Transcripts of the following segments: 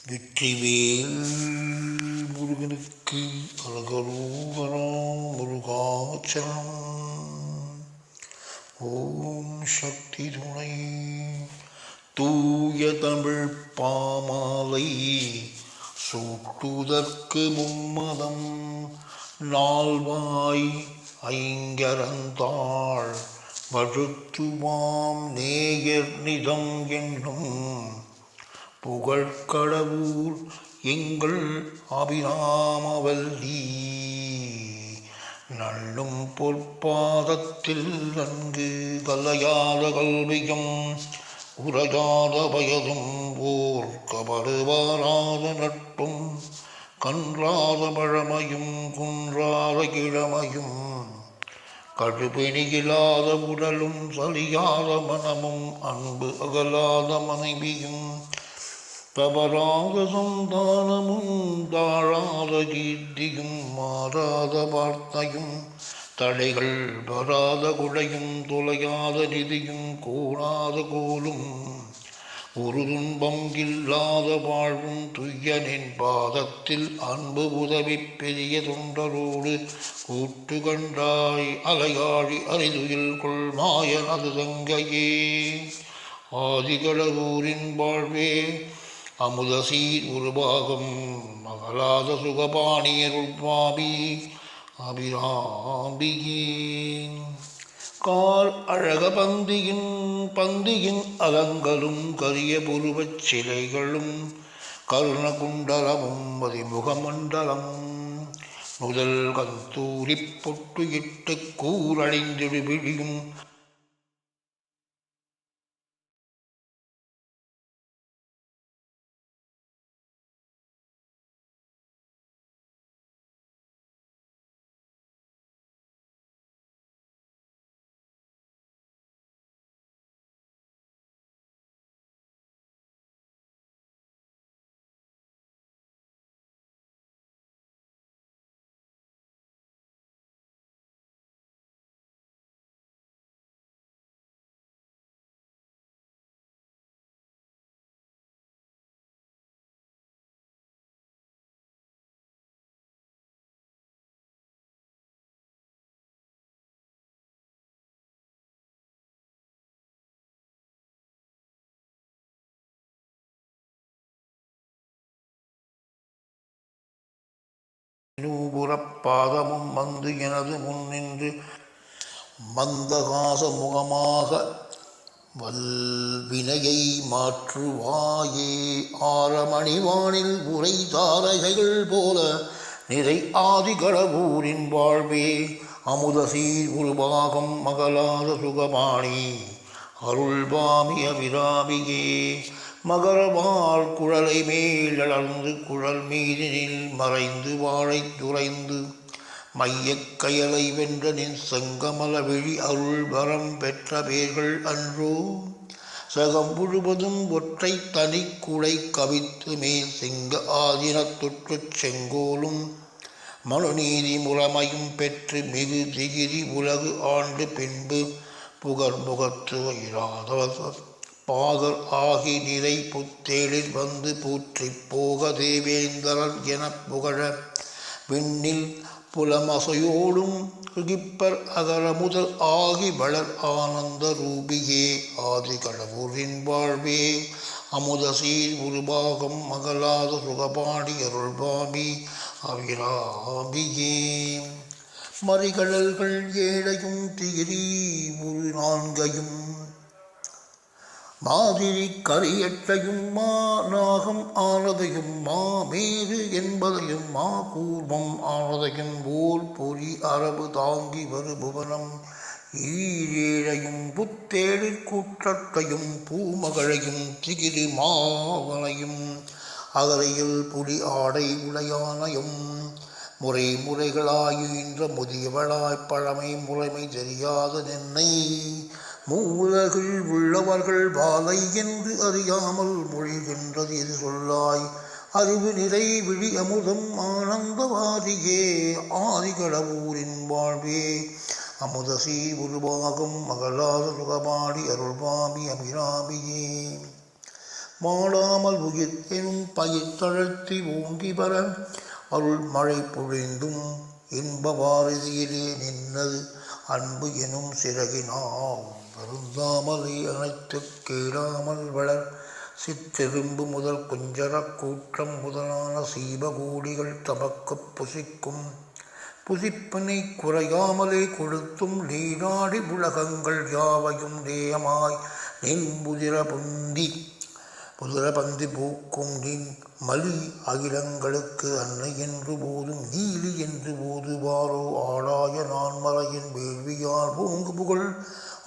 வெற்றிவேல் முருகனுக்கு அரகரோகரம் முருகாச்சரணம். ஓம் சக்தி துணை. தூய தமிழ் பாமாலை சூட்டுதற்கு மும்மதம் நால்வாய் ஐங்கரந்தாள் வழுத்துவாம் நேயர் நிதம் என்னும் புகழ்கடவுர் எங்கள் அபிராமவல்லி நல்லும் பொற்பாதத்தில் நன்கு கலையாத கல்வியும் உரையாத பயதும் ஓர் கபடுவாராத நட்பும் கன்றாத பழமையும் குன்றாத கிழமையும் கடுபிணியில்லாத உடலும் சலியாத மனமும் அன்பு அகலாத மனைவியும் தவறாத சந்தானமும் தாழாத கீர்த்தியும் மாறாத வார்த்தையும் தடைகள் வராத குடையும் தொலையாத நிதியும் கூடாத கோலும் ஒரு துன்பம் இல்லாத வாழ்வும் துய்யனின் பாதத்தில் அன்பு உதவி பெரிய தொண்டரோடு கூட்டு கண்டாய் அலையாழி அரிதுயில் கொள்மாயனது தங்கையே ஆதிகளூரின் வாழ்வே அமுதசீர் உருவாகும் மகளாத சுகபாணியருள்வாபி அபிராம்பியே கால் அழக பந்தியின் அலங்களும் கரிய புருவச் சிலைகளும் கருணகுண்டலமும் மதிமுகமண்டலமும் முதல் கந்தூரி பொட்டு இட்டு கூரழிந்திடு விழியும் நூபுறப்பாதமும் வந்து எனது முன்னின்று மந்தகாச முகமாக வல்வினையை மாற்றுவாயே ஆரமணிவானில் உரை தாரகைகள் போல நிறை ஆதிகளவூரின் வாழ்வே அமுதசீர் உருவாகம் மகளாத சுகபாணி அருள்பாமி அபிராமியே மகரவாள் குழலை மேலளர்ந்து குழல் மீதினில் மறைந்து வாழை துறைந்து மையக் கயலை வென்ற நின் செங்கமல விழி அருள் வரம் பெற்ற பேர்கள் அன்றோ சகம் முழுவதும் ஒற்றை தனி குலை கவித்து மேல் சிங்க ஆதினத்தொற்றுச் செங்கோலும் மனுநீதி முறைமையும் பெற்று மிகு திகிரி உலகு ஆண்டு பின்பு புகழ் முகத்து இராதவர் பாகர் ஆகி நிறை புத்தேளில் வந்து பூற்றி போக தேவேந்திரன் எனப் புகழ விண்ணில் புலமசையோடும் ருகிப்பர் அகர முதல் ஆகி வளர் ஆனந்த ரூபியே ஆதிகளவூரின் வாழ்வே அமுதசீர் உருபாகம் மகளாத சுகபாணி அருள்பாமி அபிராமியே மறிகடல்கள் ஏழையும் திகிரி ஒரு நான்கையும் மாதிரி கரியட்டையும் மா நாகம் ஆனதையும் மா மேறு என்பதையும் மா கூர்மம் ஆனதையும் ஓர் பொறி அரபு தாங்கி வருபுவனம் ஈழேழையும் புத்தேழிற் கூற்றத்தையும் பூமகழையும் திகிரி மாவனையும் அகரையில் புலி ஆடை உளையானையும் முறை முறைகளாயுகின்ற முதியவளாய் பழமை முறைமை தெரியாத நின்னை மூலகில் உள்ளவர்கள் வாலை என்று அறியாமல் மொழிகின்றது இது சொல்லாய் அறிவு நிறை விழி அமுதம் ஆனந்தவாதியே ஆதிகளவூரின் வாழ்வே அமுதசி உருவாகும் மகளாத சுகபாடி அருள்பாமி அபிராமியே மாடாமல் உயிர் எனும் பயிர் தழத்தி ஓங்கி வர அருள் மழை பொழிந்தும் இன்ப வாரதியிலே நின்னது அன்பு எனும் சிறகினால் வருந்தாமலை அனைத்து கேளாமல் வளர் சிற்றெரும்பு முதல் குஞ்சரக் கூட்டம் முதலான சீபகூடிகள் தமக்குப் புசிக்கும் புசிப்பினை குறையாமலே கொடுத்தும் நீராடி உலகங்கள் யாவையும் நேயமாய் நின் புதிரபந்தி பூக்கும் நின் மலி அகிலங்களுக்கு அன்னை என்று போதும் நீலி என்று போதுவாரோ ஆளாய நான்மலையின் வேள்வியால் பூங்கு புகழ்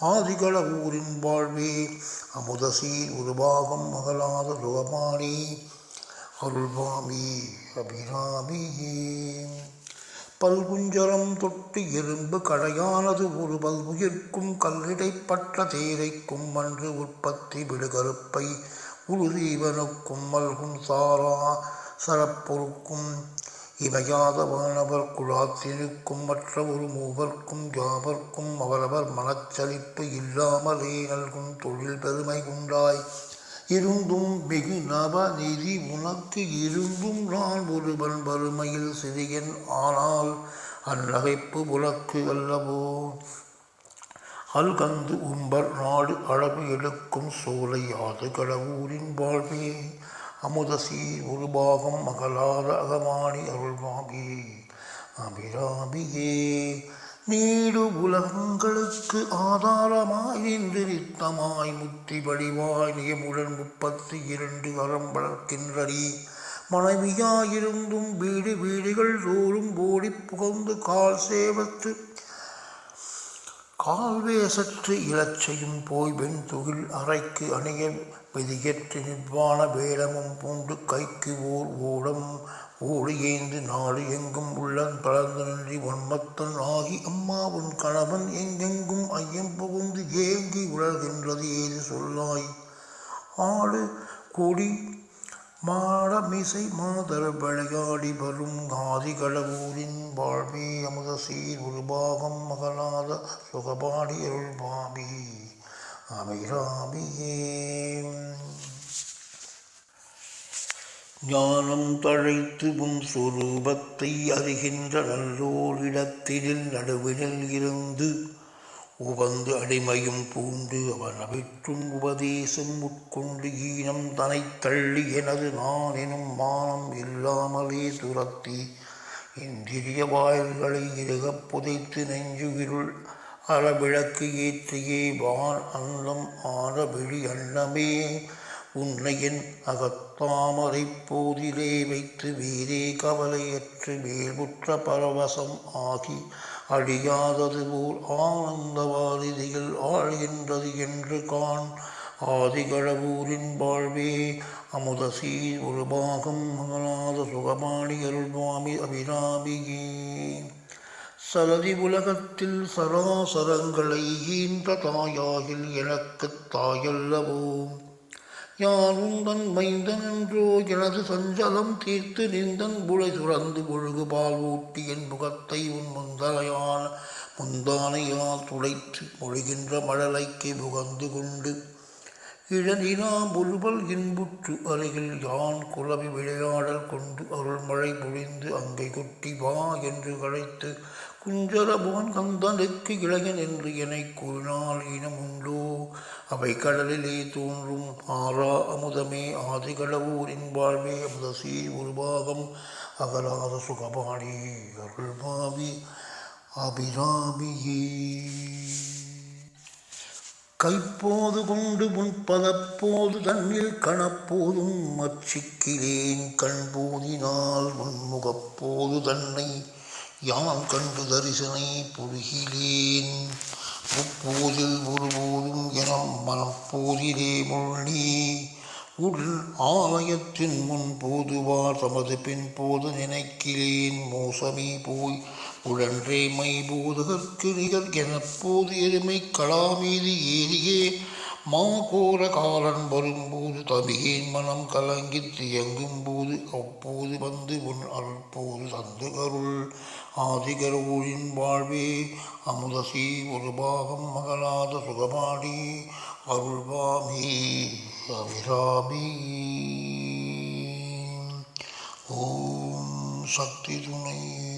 ஆதிகள ஊரின் வாழ்வே அமுதசீர் உருவாகம் மகளாத லுகமானி அருள்வாமி அபிராமியே. பல்குஞ்சரம் தொட்டு எறும்பு கடையானது ஒரு பல்வுயிர்க்கும் கல்லிடைப்பட்ட தேரைக்கும் அன்று உற்பத்தி விடுகருப்பை உருதீவனுக்கும் மல்கும் சாரா சரப்பொருக்கும் இமையாத வானவர் குழாத்தினுக்கும் மற்ற ஒரு மூவர்க்கும் யாவர்க்கும் அவரவர் மனச்சலிப்பு இல்லாமலே நல்கும் தொழில் பெருமை உண்டாய் இருந்தும் மிகு நவநிதி உனக்கு இருந்தும் நான் ஒருவன் வறுமையில் சிறியன் ஆனால் அந்நகைப்பு உனக்கு அல்லவோ. அல்கந்து உம்பர் நாடு அளவு எடுக்கும் சோலை யாது கடவுரின் வாழ்வே அமுதசீர் ஒரு பாகம் மகளாத அகமானி அருள்வாகி அபிராமியே. நீடு உலகங்களுக்கு ஆதாரமாய் நின்று நித்தமாய் முத்தி வடிவாய் நியமுடன் 32 அறம் வளர்க்கின்றடி மனைவியாயிருந்தும் வீடுகள் தோறும் ஓடி புகழ்ந்து கால்வேசற்று இலச்சையும் போய் வெண்துகில் அறைக்கு அணிய விதியற்று நிர்வாண வேடமும் பூண்டு கைக்கு ஓர் ஓடம் ஓடு ஏந்து நாடு எங்கும் உள்ளன் பலர்ந்து நின்றி ஒன்மத்தன் ஆகி அம்மா உன் கணவன் எங்கெங்கும் ஐயம் புகுந்து ஏங்கி உழல்கின்றது ஏது சொல்லாய். ஆடு கொடி மாடமிசை மாதர் விளையாடி வரும் ஆதிகளவூரின் வாழ்வே அமுதசீர் உருபாகம் மகளாத சுகபாடி அருள்வாமி அபிராமியே. ஞானம் தழைத்து உன் சொரூபத்தை அறிகின்ற நல்லோரிடத்தினில் நடுவினில் இருந்து உவந்து அடிமையும் பூண்டு அவன் அவிற்றும் உபதேசம் உட்கொண்டு ஈனம் தனை தள்ளி எனது நான் எனும் மானம் இல்லாமலே துரத்தி இந்திரிய வாயில்களை இறுகப் புதைத்து நெஞ்சுகிருள் அறவிளக்கு ஏற்றியே வான் அன்னம் ஆன விழி அன்னமே உன்னை என் அகத்தாமரை போதிலே வைத்து வீரே கவலையற்று மேல்முற்ற பரவசம் ஆகி அழியாதது போல் ஆனந்த வாரிதியில் ஆழ்கின்றது என்று காண் ஆதிகளவூரின் வாழ்வே அமுதசீர் ஒரு பாகம் மகளாத சுகமானி அருள்வாமி அபிராமியே. சலதி உலகத்தில் சராசரங்களை ஈன்ற தாயாகில் எனக்குத் தாயல்லவோ யாருந்தன் மைந்தன் என்றோ எனது சஞ்சலம் தீர்த்து நின்றன் புலை சுரந்து ஒழுகு பால் ஊட்டி என் முகத்தை உன் முந்தானையால் துடைத்து மொழிகின்ற மழலைக்கு புகந்து கொண்டு இழனினாம் ஒருவல் இன்புற்று அருகில் யான் குழவி விளையாடல் கொண்டு அருள்மழை பொழிந்து அங்கை கொட்டி வா என்று அழைத்து குஞ்சரபோன் கந்தனுக்கு இளையன் என்று என்னை கூறினால் இனம் உண்டோ அவை கடலிலே தோன்றும் ஆறா அமுதமே ஆதிகளவூரின் வாழ்வே அமுதசீர் ஒரு பாகம் அகலாத சுகபாணி அருள்வாமி அபிராமியே. கைப்போது கொண்டு முன்பதப்போது தன்னில் கணப்போதும் அச்சிக்கிறேன் கண்போதினால் முன்முகப்போது தன்னை யான் கண்டு தரிசனை புரிகிலேன் முப்போதில் ஒருபோதும் எனம் மனப்போதிலே முள்ளி உள் ஆலயத்தின் முன் போதுவார் தமது பின் போது நினைக்கிறேன் மோசமே போய் உழன்றே மை போதகற்கு நிகர் எனப்போது எருமை கலாமீதி ஏறியே மாகோர காலன் வரும்போது தமிகேன் மனம் கலங்கி தியங்கும் போது அப்போது வந்து உன் அருள்போது தந்து கருள் ஆதிகரூரின் வாழ்வே அமுதசி ஒரு பாகம் மகளாத சுகமாடி அருள்வாமே அபிராமி. ஓம் சக்தி துணை.